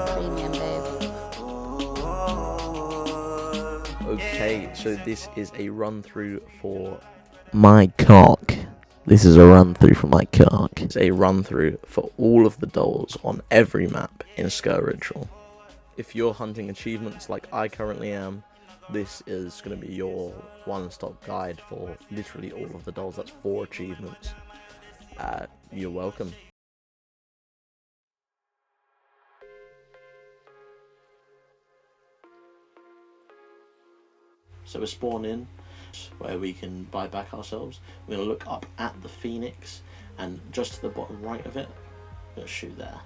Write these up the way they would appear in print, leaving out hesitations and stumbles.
Premium, babe. Okay, so this is a run through for my cock. This is a run through for my cock. It's a run through for all of the dolls on every map in Sker Ritual. If you're hunting achievements like I currently am, this is going to be your one-stop guide for literally all of the dolls. That's 4 achievements. You're welcome. So we're spawn in, where we can buy back ourselves. We're going to look up at the Phoenix, and just to the bottom right of it, we're going to shoot there.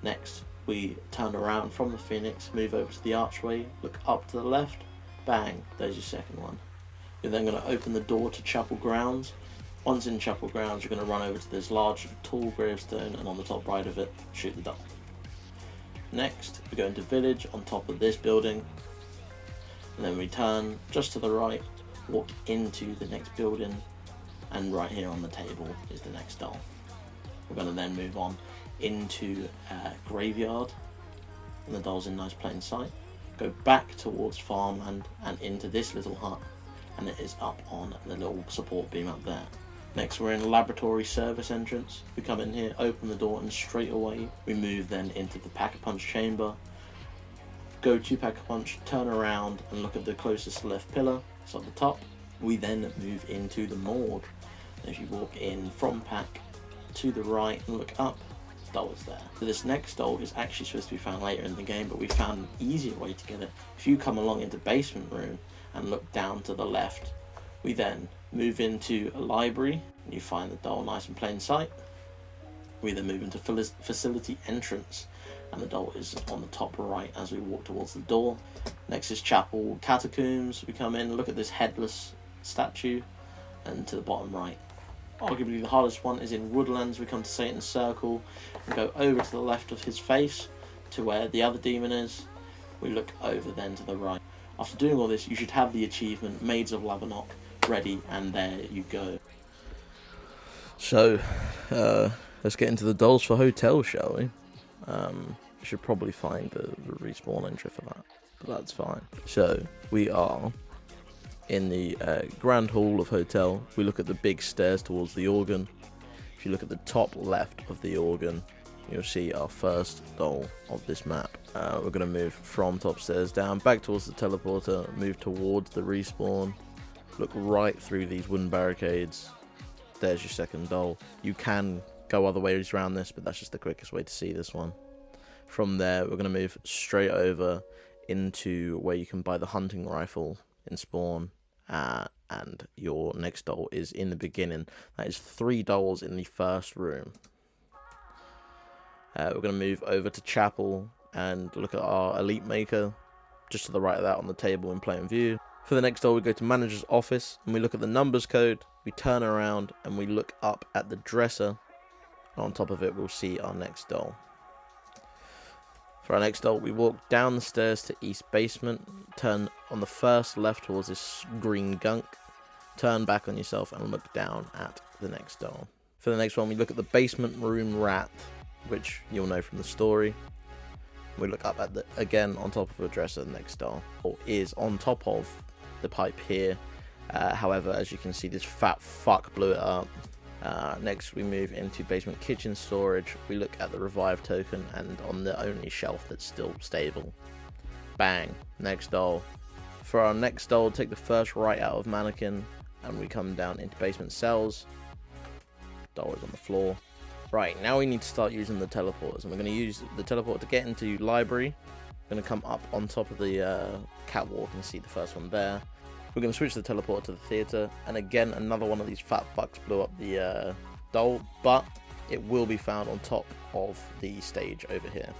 Next, we turn around from the Phoenix, move over to the archway, look up to the left, bang, there's your second one. You're then going to open the door to Chapel Grounds. Once in Chapel Grounds, you're going to run over to this large, tall gravestone, and on the top right of it, shoot the doll. Next, we go into Village on top of this building, and then we turn just to the right, walk into the next building, and right here on the table is the next doll. We're going to then move on into Graveyard, and the doll's in nice plain sight. Go back towards Farmland and into this little hut, and it is up on the little support beam up there. Next, we're in Laboratory Service entrance. We come in here, open the door, and straight away we move then into the Pack-a-Punch chamber. Go to Pack-a-Punch, turn around and look at the closest left pillar, it's at the top. We then move into the morgue. And if you walk in from Pack to the right and look up, doll is there. So this next doll is actually supposed to be found later in the game, but we found an easier way to get it. If you come along into Basement Room and look down to the left, we then move into a library and you find the doll nice and plain sight. We then move into Facility Entrance, and the doll is on the top right as we walk towards the door. Next is Chapel Catacombs. We come in, look at this headless statue, and to the bottom right. Arguably the hardest one is in Woodlands. We come to Satan's Circle and go over to the left of his face to where the other demon is. We look over then to the right. After doing all this, you should have the achievement Maids of Lavanok ready, and there you go. So, let's get into the dolls for Hotel, shall we? We should probably find the respawn entry for that, but that's fine. So, we are in the Grand Hall of Hotel. We look at the big stairs towards the organ. If you look at the top left of the organ, you'll see our first doll of this map. We're going to move from top stairs down, back towards the teleporter, move towards the respawn, look right through these wooden barricades. There's your second doll. You can go other ways around this, but that's just the quickest way to see this one. From there, we're going to move straight over into where you can buy the hunting rifle in spawn, and your next doll is in the beginning. That is 3 dolls in the first room. We're going to move over to Chapel and look at our Elite Maker, just to the right of that on the table in plain view. For the next doll, we go to Manager's Office, and we look at the numbers code, we turn around, and we look up at the dresser, and on top of it, we'll see our next doll. For our next doll, we walk down the stairs to East Basement, turn on the first left towards this green gunk, turn back on yourself, and look down at the next doll. For the next one, we look at the Basement Room Rat, which you'll know from the story. We look up at the, again, on top of a dresser, the next doll is on top of the pipe here. However, as you can see, this fat fuck blew it up. Next, we move into Basement Kitchen Storage. We look at the Revive token, and on the only shelf that's still stable. Bang, next doll. For our next doll, take the first right out of Mannequin, and we come down into Basement Cells. Doll is on the floor. Right, now we need to start using the teleporters, and we're going to use the teleport to get into Library. We're going to come up on top of the catwalk and see the first one there. We're going to switch the teleporter to the theatre, and again, another one of these fat fucks blew up the doll, but it will be found on top of the stage over here.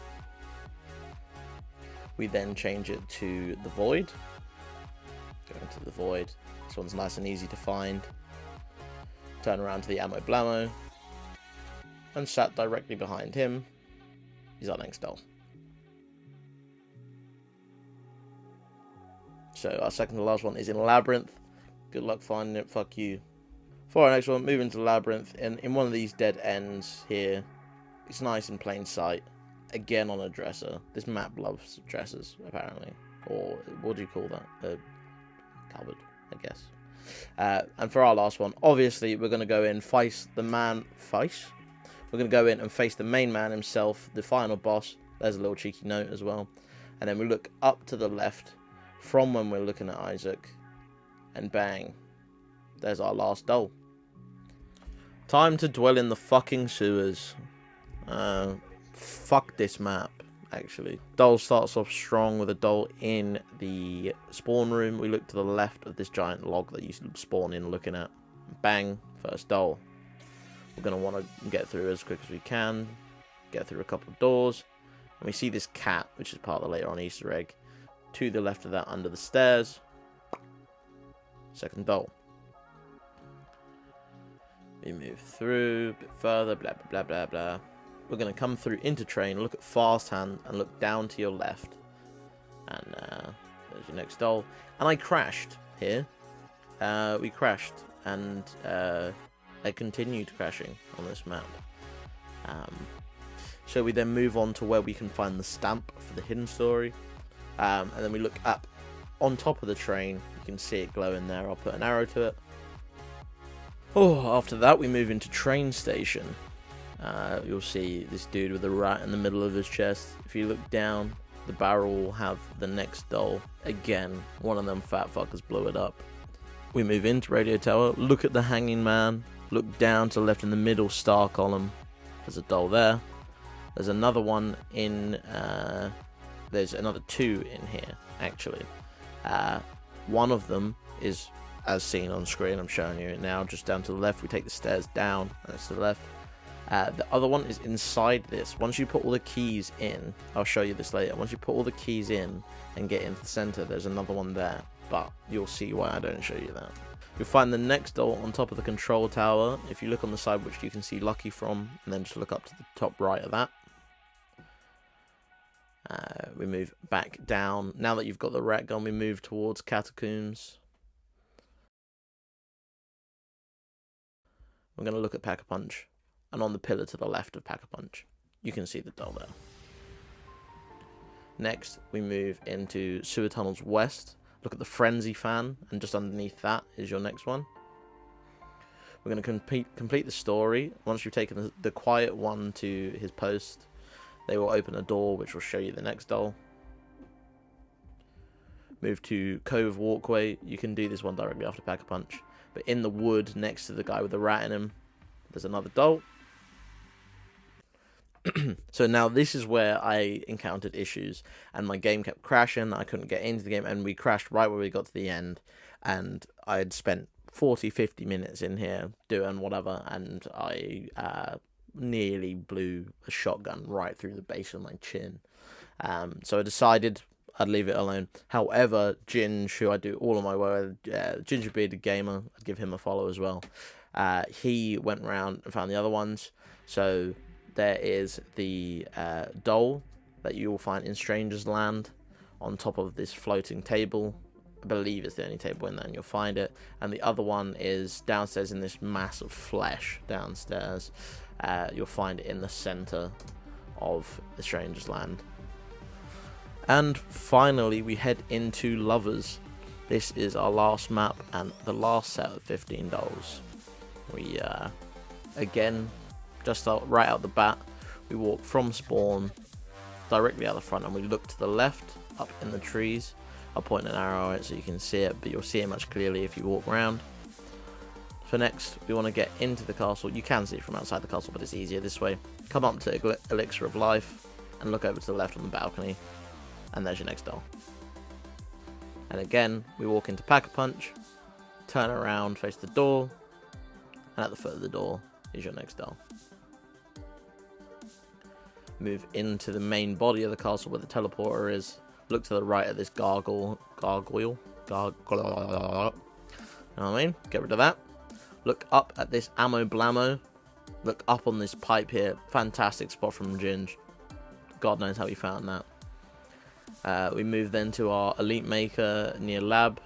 We then change it to the Void. Go into the Void. This one's nice and easy to find. Turn around to the Ammo Blammo, and sat directly behind him is our next doll. So our second to last one is in Labyrinth. Good luck finding it, fuck you. For our next one, move into the labyrinth, and in one of these dead ends here, it's nice in plain sight. Again on a dresser. This map loves dressers, apparently. Or what do you call that? A cupboard, I guess. And for our last one, obviously we're going to go in, face the man. We're going to go in and face the main man himself, the final boss. There's a little cheeky note as well. And then we look up to the left from when we're looking at Isaac. And bang. There's our last doll. Time to dwell in the fucking sewers. Fuck this map, actually. Doll starts off strong with a doll in the spawn room. We look to the left of this giant log that you spawn in looking at. Bang. First doll. We're going to want to get through as quick as we can. Get through a couple of doors. And we see this cat, which is part of the later on Easter egg. To the left of that, under the stairs. Second doll. We move through a bit further, blah, blah, blah, blah, blah. We're going to come through into train, look at fast hand, and look down to your left. And there's your next doll. And I crashed here. We crashed, and I continued crashing on this map. So we then move on to where we can find the stamp for the hidden story. And then we look up on top of the train. You can see it glowing there. I'll put an arrow to it. Oh, after that we move into train station. You'll see this dude with a rat in the middle of his chest. If you look down, the barrel will have the next doll. Again, one of them fat fuckers blew it up. We move into Radio Tower, look at the hanging man, look down to the left in the middle star column. There's a doll there. There's another one in, there's another two in here, actually. One of them is, as seen on screen, I'm showing you it now, just down to the left. We take the stairs down, that's to the left. The other one is inside this. Once you put all the keys in, I'll show you this later. Once you put all the keys in and get into the center, there's another one there. But you'll see why I don't show you that. You'll find the next doll on top of the control tower. If you look on the side, which you can see Lucky from, and then just look up to the top right of that. We move back down. Now that you've got the rat gun, we move towards Catacombs. We're going to look at Pack-a-Punch. And on the pillar to the left of Pack-a-Punch, you can see the doll there. Next, we move into Sewer Tunnels West. Look at the Frenzy fan, and just underneath that is your next one. We're going to complete the story. Once you've taken the quiet one to his post, they will open a door which will show you the next doll. Move to Cove Walkway. You can do this one directly after Pack-a-Punch. But in the wood next to the guy with the rat in him, there's another doll. So now this is where I encountered issues and my game kept crashing. I couldn't get into the game and we crashed right where we got to the end, and I had spent 40-50 minutes in here doing whatever, and I nearly blew a shotgun right through the base of my chin. So I decided I'd leave it alone. However, Ginge, who I do all of my work with, Ginger Bearded Gamer, I'd give him a follow as well. He went around and found the other ones. So there is the doll that you will find in Stranger's Land on top of this floating table. I believe it's the only table in there, and you'll find it. And the other one is downstairs in this mass of flesh downstairs. You'll find it in the center of the Stranger's Land. And finally, we head into Lovers. This is our last map and the last set of 15 dolls. We, again, just right out the bat, we walk from spawn directly out the front and we look to the left, up in the trees. I'll point an arrow at it so you can see it, but you'll see it much clearly if you walk around. So next, we want to get into the castle. You can see it from outside the castle, but it's easier this way. Come up to Elixir of Life and look over to the left on the balcony. And there's your next doll. And again, we walk into Pack-a-Punch, turn around, face the door, and at the foot of the door is your next doll. Move into the main body of the castle where the teleporter is. Look to the right at this gargoyle. You know what I mean? Get rid of that. Look up at this ammo blammo. Look up on this pipe here. Fantastic spot from Ginge. God knows how he found that. We move then to our Elite Maker near Lab.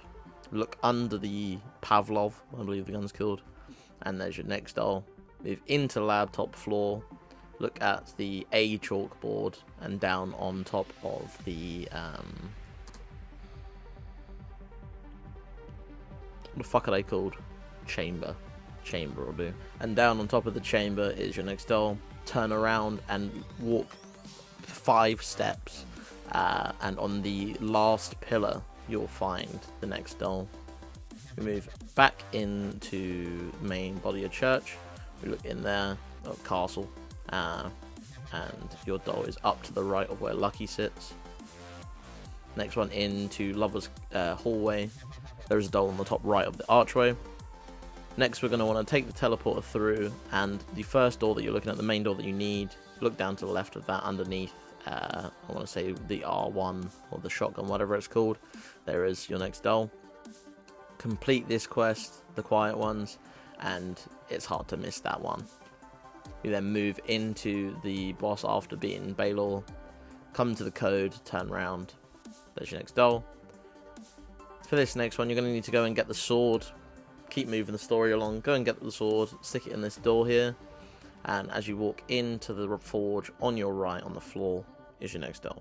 Look under the Pavlov, I believe the gun's called. and there's your next doll. Move into lab top floor, look at the A chalkboard, and down on top of the what the fuck are they called? Chamber will do. And down on top of the chamber is your next doll. Turn around and walk 5 steps, and on the last pillar you'll find the next doll. We move back into the main body of church. We look in there, castle, and your doll is up to the right of where Lucky sits. Next one into Lover's hallway. There is a doll on the top right of the archway. Next, we're going to want to take the teleporter through, and the first door that you're looking at, the main door that you need, look down to the left of that underneath, I want to say the R1 or the shotgun, whatever it's called. There is your next doll. Complete this quest, the quiet ones, and it's hard to miss that one. You then move into the boss after beating Balor, come to the code, turn around, there's your next doll. For this next one, you're going to need to go and get the sword. Keep moving the story along, go and get the sword, stick it in this door here, and as you walk into the forge on your right on the floor is your next doll.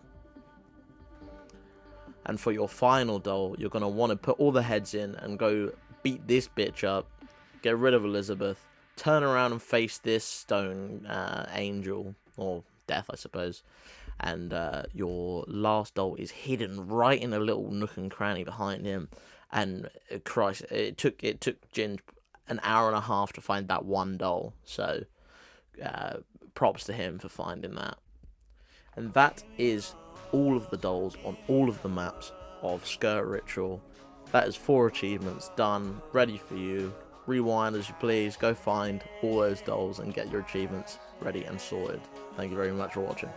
And for your final doll, you're going to want to put all the heads in and go beat this bitch up, get rid of Elizabeth, turn around and face this stone angel, or death I suppose, and your last doll is hidden right in a little nook and cranny behind him. And Christ, it took Ginge an hour and a half to find that one doll, so props to him for finding that. And that is all of the dolls on all of the maps of Skirt Ritual. That is 4 achievements done, ready for you. Rewind as you please, go find all those dolls and get your achievements ready and sorted. Thank you very much for watching.